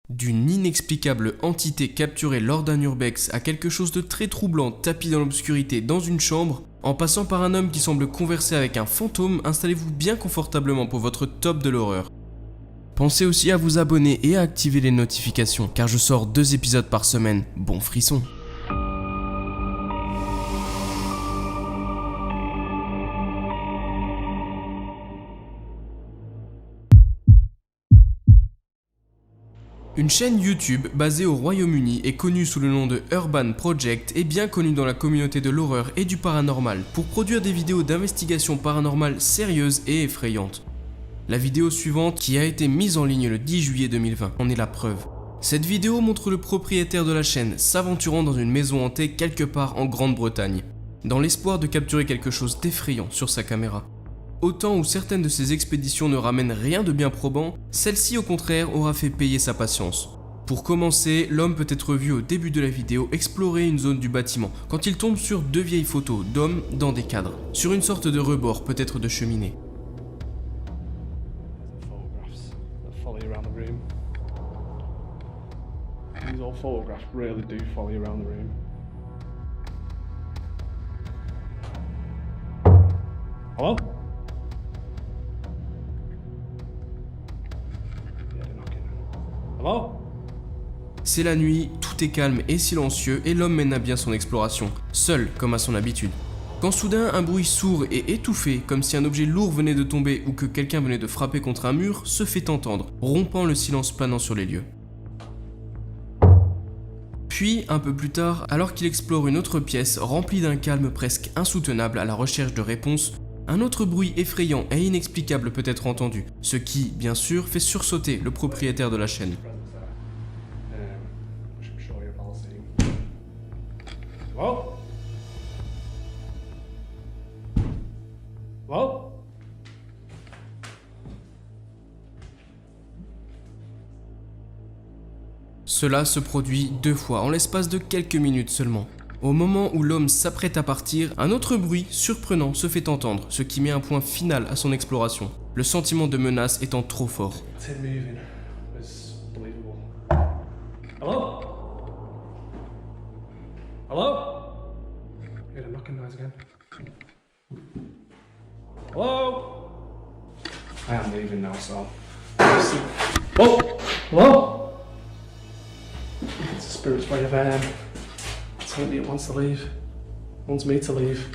D'une inexplicable entité capturée lors d'un urbex à quelque chose de très troublant tapi dans l'obscurité dans une chambre, en passant par un homme qui semble converser avec un fantôme, installez-vous bien confortablement pour votre top de l'horreur. Pensez aussi à vous abonner et à activer les notifications, car je sors 2 épisodes par semaine. Bon frisson. Une chaîne YouTube basée au Royaume-Uni et connue sous le nom de Urban Project est bien connue dans la communauté de l'horreur et du paranormal pour produire des vidéos d'investigation paranormale sérieuses et effrayantes. La vidéo suivante, qui a été mise en ligne le 10 juillet 2020, en est la preuve. Cette vidéo montre le propriétaire de la chaîne s'aventurant dans une maison hantée quelque part en Grande-Bretagne, dans l'espoir de capturer quelque chose d'effrayant sur sa caméra. Autant où certaines de ces expéditions ne ramènent rien de bien probant, celle-ci au contraire aura fait payer sa patience. Pour commencer, l'homme peut être vu au début de la vidéo explorer une zone du bâtiment quand il tombe sur 2 vieilles photos d'hommes dans des cadres, sur une sorte de rebord peut-être de cheminée. Hello? Hello? C'est la nuit, tout est calme et silencieux et l'homme mène à bien son exploration, seul comme à son habitude. Quand soudain un bruit sourd et étouffé, comme si un objet lourd venait de tomber ou que quelqu'un venait de frapper contre un mur, se fait entendre, rompant le silence planant sur les lieux. Puis, un peu plus tard, alors qu'il explore une autre pièce remplie d'un calme presque insoutenable à la recherche de réponses, un autre bruit effrayant et inexplicable peut être entendu, ce qui, bien sûr, fait sursauter le propriétaire de la chaîne. Hello? Hello? Cela se produit 2 fois en l'espace de quelques minutes seulement. Au moment où l'homme s'apprête à partir, un autre bruit surprenant se fait entendre, ce qui met un point final à son exploration, le sentiment de menace étant trop fort. Hello? Hello? Hear the knocking noise again. Hello? I am leaving now, so. Oh! Hello? It's the spirit's way of telling me it wants to leave. It wants me to leave.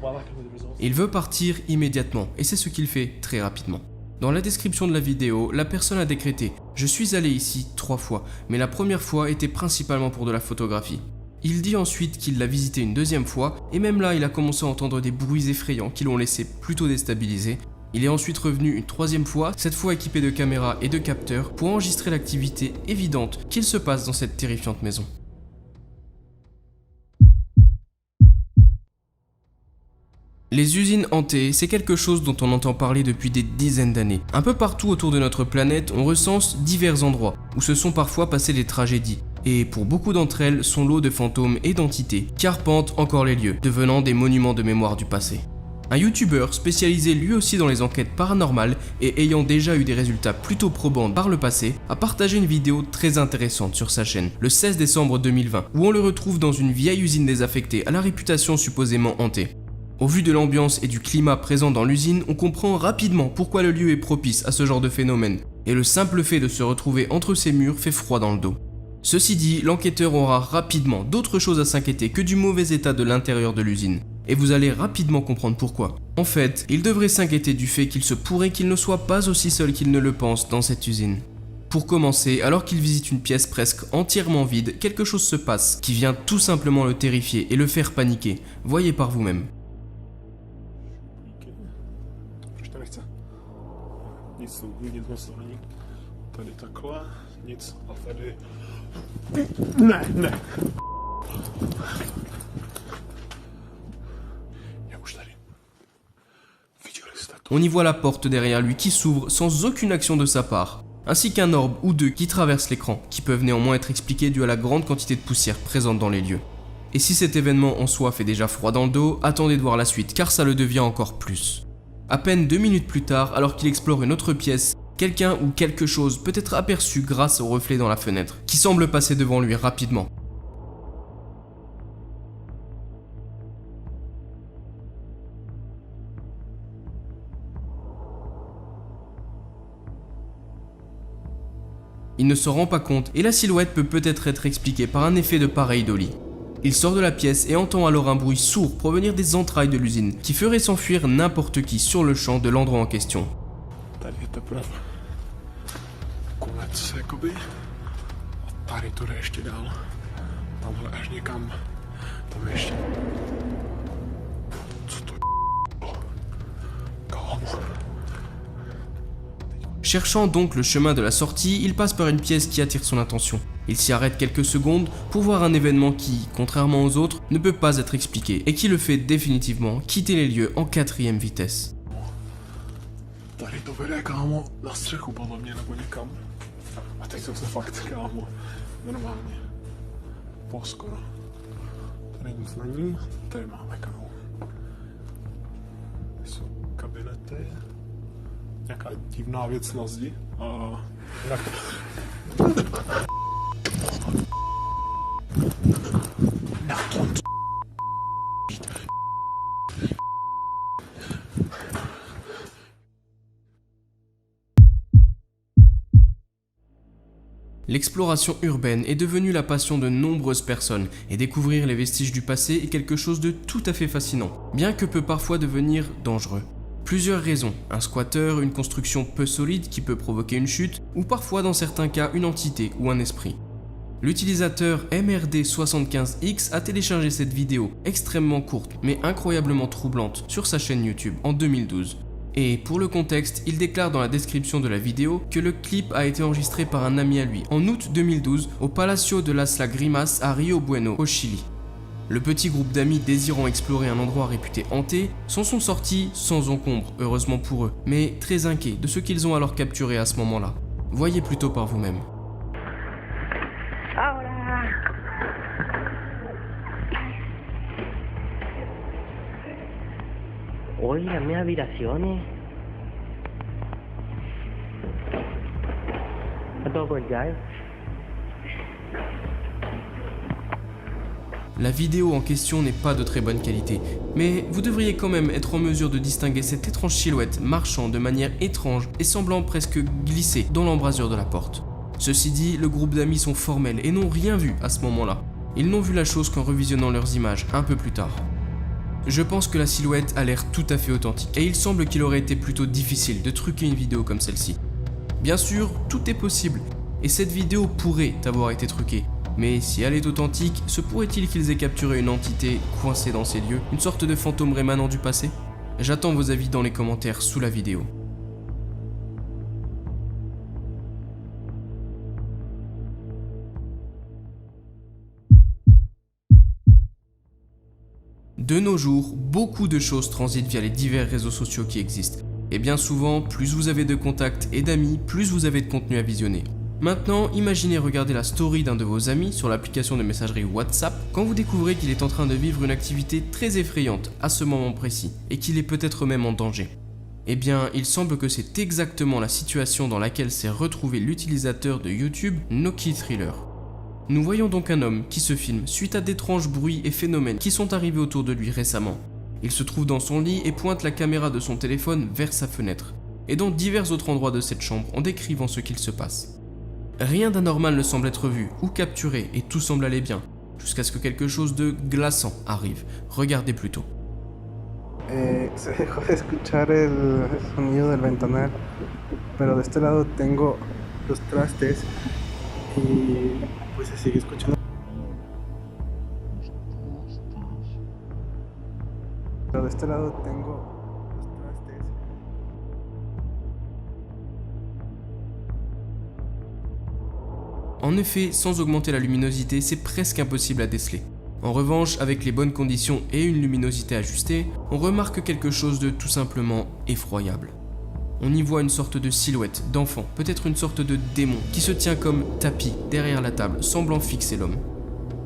Well, I can with the results. Il veut partir immédiatement, et c'est ce qu'il fait très rapidement. Dans la description de la vidéo, la personne a décrété « Je suis allé ici 3 fois, mais la première fois était principalement pour de la photographie ». Il dit ensuite qu'il l'a visité une 2e fois, et même là il a commencé à entendre des bruits effrayants qui l'ont laissé plutôt déstabilisé. Il est ensuite revenu une 3e fois, cette fois équipé de caméras et de capteurs, pour enregistrer l'activité évidente qu'il se passe dans cette terrifiante maison. Les usines hantées, c'est quelque chose dont on entend parler depuis des dizaines d'années. Un peu partout autour de notre planète, on recense divers endroits où se sont parfois passées des tragédies. Et pour beaucoup d'entre elles, son lot de fantômes et d'entités carpentent encore les lieux, devenant des monuments de mémoire du passé. Un youtubeur spécialisé lui aussi dans les enquêtes paranormales et ayant déjà eu des résultats plutôt probants par le passé, a partagé une vidéo très intéressante sur sa chaîne, le 16 décembre 2020, où on le retrouve dans une vieille usine désaffectée à la réputation supposément hantée. Au vu de l'ambiance et du climat présent dans l'usine, on comprend rapidement pourquoi le lieu est propice à ce genre de phénomène, et le simple fait de se retrouver entre ces murs fait froid dans le dos. Ceci dit, l'enquêteur aura rapidement d'autres choses à s'inquiéter que du mauvais état de l'intérieur de l'usine, et vous allez rapidement comprendre pourquoi. En fait, il devrait s'inquiéter du fait qu'il se pourrait qu'il ne soit pas aussi seul qu'il ne le pense dans cette usine. Pour commencer, alors qu'il visite une pièce presque entièrement vide, quelque chose se passe qui vient tout simplement le terrifier et le faire paniquer. Voyez par vous-même. Nic tu nic mocno ani tady takhle, nic a tady ne. Jak už tady. Viděli jste to? On y voit la porte derrière lui qui s'ouvre sans aucune action de sa part, ainsi qu'un orbe ou 2 qui traversent l'écran, qui peuvent néanmoins être expliqués dû à la grande quantité de poussière présente dans les lieux. Et si cet événement en soi fait déjà froid dans le dos, attendez de voir la suite car ça le devient encore plus. À peine 2 minutes plus tard, alors qu'il explore une autre pièce, Quelqu'un ou quelque chose peut être aperçu grâce au reflet dans la fenêtre, qui semble passer devant lui rapidement. Il ne se rend pas compte et la silhouette peut peut-être être expliquée par un effet de pareidolie. Il sort de la pièce et entend alors un bruit sourd provenir des entrailles de l'usine, qui ferait s'enfuir n'importe qui sur le champ de l'endroit en question. Tady je teprve konec jakoby. A tady to jde ještě dál. Tamhle až někam. Tam je ještě. Co to je? Kámo. Cherchant donc le chemin de la sortie, il passe par une pièce qui attire son attention. Il s'y arrête quelques secondes pour voir un événement qui, contrairement aux autres, ne peut pas être expliqué et qui le fait définitivement quitter les lieux en 4e vitesse. Tady to vede, kámo, na střechu podle mě nebo někam. A teď jsem se fakt, kámo, normálně. Poskoro. Tady nic není, tady máme, kámo. Tady jsou kabinety. Nějaká divná věc na zdi. A jinak... Na tom L'exploration urbaine est devenue la passion de nombreuses personnes et découvrir les vestiges du passé est quelque chose de tout à fait fascinant, bien que peut parfois devenir dangereux. Plusieurs raisons, un squatter, une construction peu solide qui peut provoquer une chute, ou parfois dans certains cas une entité ou un esprit. L'utilisateur MRD75X a téléchargé cette vidéo extrêmement courte mais incroyablement troublante sur sa chaîne YouTube en 2012. Et pour le contexte, il déclare dans la description de la vidéo que le clip a été enregistré par un ami à lui en août 2012 au Palacio de las Lágrimas à Rio Bueno, au Chili. Le petit groupe d'amis désirant explorer un endroit réputé hanté s'en sont sortis sans encombre, heureusement pour eux, mais très inquiets de ce qu'ils ont alors capturé à ce moment-là. Voyez plutôt par vous-même. Hoy las mis habitaciones. ¿A todo por ya? La vidéo en question n'est pas de très bonne qualité, mais vous devriez quand même être en mesure de distinguer cette étrange silhouette marchant de manière étrange et semblant presque glisser dans l'embrasure de la porte. Ceci dit, le groupe d'amis sont formels et n'ont rien vu à ce moment-là. Ils n'ont vu la chose qu'en revisionnant leurs images un peu plus tard. Je pense que la silhouette a l'air tout à fait authentique et il semble qu'il aurait été plutôt difficile de truquer une vidéo comme celle-ci. Bien sûr, tout est possible et cette vidéo pourrait avoir été truquée. Mais si elle est authentique, se pourrait-il qu'ils aient capturé une entité coincée dans ces lieux, une sorte de fantôme rémanent du passé? J'attends vos avis dans les commentaires sous la vidéo. De nos jours, beaucoup de choses transitent via les divers réseaux sociaux qui existent. Et bien souvent, plus vous avez de contacts et d'amis, plus vous avez de contenu à visionner. Maintenant, imaginez regarder la story d'un de vos amis sur l'application de messagerie WhatsApp quand vous découvrez qu'il est en train de vivre une activité très effrayante à ce moment précis et qu'il est peut-être même en danger. Eh bien, il semble que c'est exactement la situation dans laquelle s'est retrouvé l'utilisateur de YouTube Noki Thriller. Nous voyons donc un homme qui se filme suite à d'étranges bruits et phénomènes qui sont arrivés autour de lui récemment. Il se trouve dans son lit et pointe la caméra de son téléphone vers sa fenêtre, et dans divers autres endroits de cette chambre en décrivant ce qu'il se passe. Rien d'anormal ne semble être vu ou capturé et tout semble aller bien, jusqu'à ce que quelque chose de glaçant arrive. Regardez plutôt. Se dejó de escuchar el sonido del ventanal, pero de este lado tengo los trastes y pues se sigue escuchando. Pero de este lado tengo los trastes. En effet, sans augmenter la luminosité, c'est presque impossible à déceler. En revanche, avec les bonnes conditions et une luminosité ajustée, on remarque quelque chose de tout simplement effroyable. On y voit une sorte de silhouette d'enfant, peut-être une sorte de démon, qui se tient comme tapis derrière la table, semblant fixer l'homme.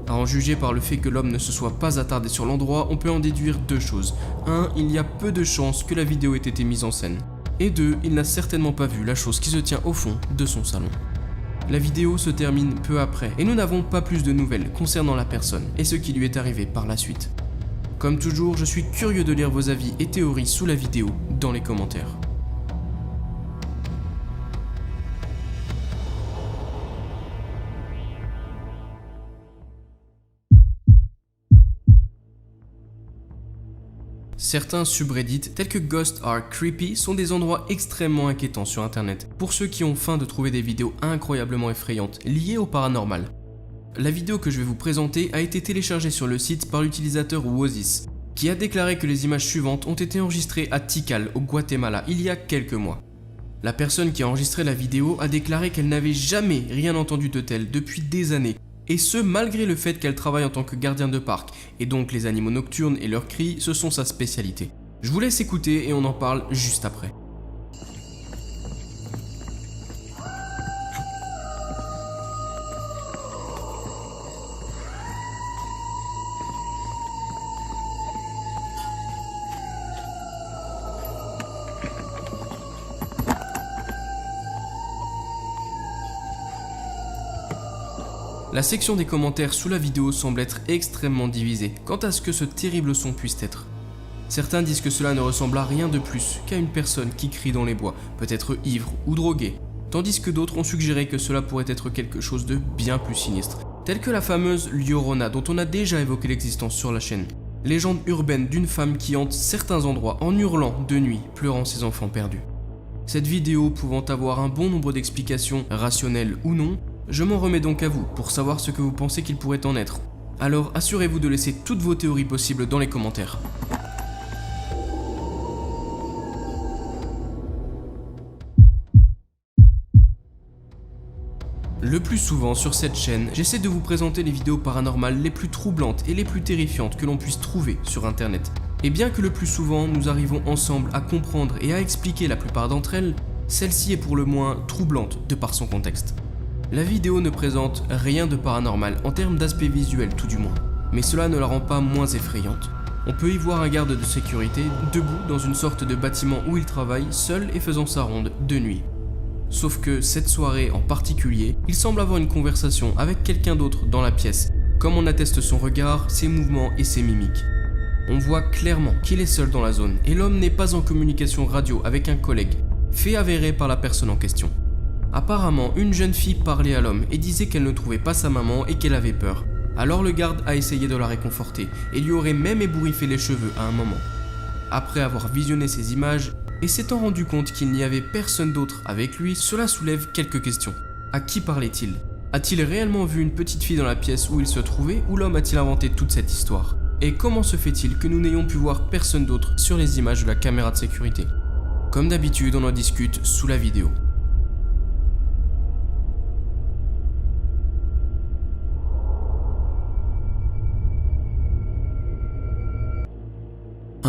À en juger par le fait que l'homme ne se soit pas attardé sur l'endroit, on peut en déduire deux choses. 1. Il y a peu de chances que la vidéo ait été mise en scène. Et 2, il n'a certainement pas vu la chose qui se tient au fond de son salon. La vidéo se termine peu après et nous n'avons pas plus de nouvelles concernant la personne et ce qui lui est arrivé par la suite. Comme toujours, je suis curieux de lire vos avis et théories sous la vidéo dans les commentaires. Certains subreddits tels que Ghosts Are Creepy sont des endroits extrêmement inquiétants sur internet pour ceux qui ont faim de trouver des vidéos incroyablement effrayantes liées au paranormal. La vidéo que je vais vous présenter a été téléchargée sur le site par l'utilisateur Wozis, qui a déclaré que les images suivantes ont été enregistrées à Tikal au Guatemala il y a quelques mois. La personne qui a enregistré la vidéo a déclaré qu'elle n'avait jamais rien entendu de tel depuis des années, et ce malgré le fait qu'elle travaille en tant que gardien de parc, et donc les animaux nocturnes et leurs cris, ce sont sa spécialité. Je vous laisse écouter et on en parle juste après. La section des commentaires sous la vidéo semble être extrêmement divisée quant à ce que ce terrible son puisse être. Certains disent que cela ne ressemble à rien de plus qu'à une personne qui crie dans les bois, peut-être ivre ou droguée, tandis que d'autres ont suggéré que cela pourrait être quelque chose de bien plus sinistre, tel que la fameuse Llorona dont on a déjà évoqué l'existence sur la chaîne. Légende urbaine d'une femme qui hante certains endroits en hurlant de nuit, pleurant ses enfants perdus. Cette vidéo pouvant avoir un bon nombre d'explications, rationnelles ou non, je m'en remets donc à vous pour savoir ce que vous pensez qu'il pourrait en être. Alors assurez-vous de laisser toutes vos théories possibles dans les commentaires. Le plus souvent sur cette chaîne, j'essaie de vous présenter les vidéos paranormales les plus troublantes et les plus terrifiantes que l'on puisse trouver sur internet. Et bien que le plus souvent nous arrivons ensemble à comprendre et à expliquer la plupart d'entre elles, celle-ci est pour le moins troublante de par son contexte. La vidéo ne présente rien de paranormal en termes d'aspect visuel tout du moins, mais cela ne la rend pas moins effrayante. On peut y voir un garde de sécurité debout dans une sorte de bâtiment où il travaille, seul et faisant sa ronde de nuit. Sauf que cette soirée en particulier, il semble avoir une conversation avec quelqu'un d'autre dans la pièce, comme en atteste son regard, ses mouvements et ses mimiques. On voit clairement qu'il est seul dans la zone et l'homme n'est pas en communication radio avec un collègue, fait avéré par la personne en question. Apparemment, une jeune fille parlait à l'homme et disait qu'elle ne trouvait pas sa maman et qu'elle avait peur. Alors le garde a essayé de la réconforter et lui aurait même ébouriffé les cheveux à un moment. Après avoir visionné ces images et s'étant rendu compte qu'il n'y avait personne d'autre avec lui, cela soulève quelques questions. À qui parlait-il ? A-t-il réellement vu une petite fille dans la pièce où il se trouvait ou l'homme a-t-il inventé toute cette histoire ? Et comment se fait-il que nous n'ayons pu voir personne d'autre sur les images de la caméra de sécurité ? Comme d'habitude, on en discute sous la vidéo.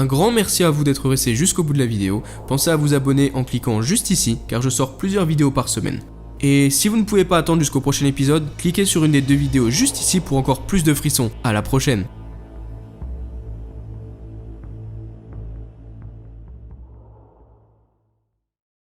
Un grand merci à vous d'être resté jusqu'au bout de la vidéo. Pensez à vous abonner en cliquant juste ici car je sors plusieurs vidéos par semaine. Et si vous ne pouvez pas attendre jusqu'au prochain épisode, cliquez sur une des deux vidéos juste ici pour encore plus de frissons. À la prochaine!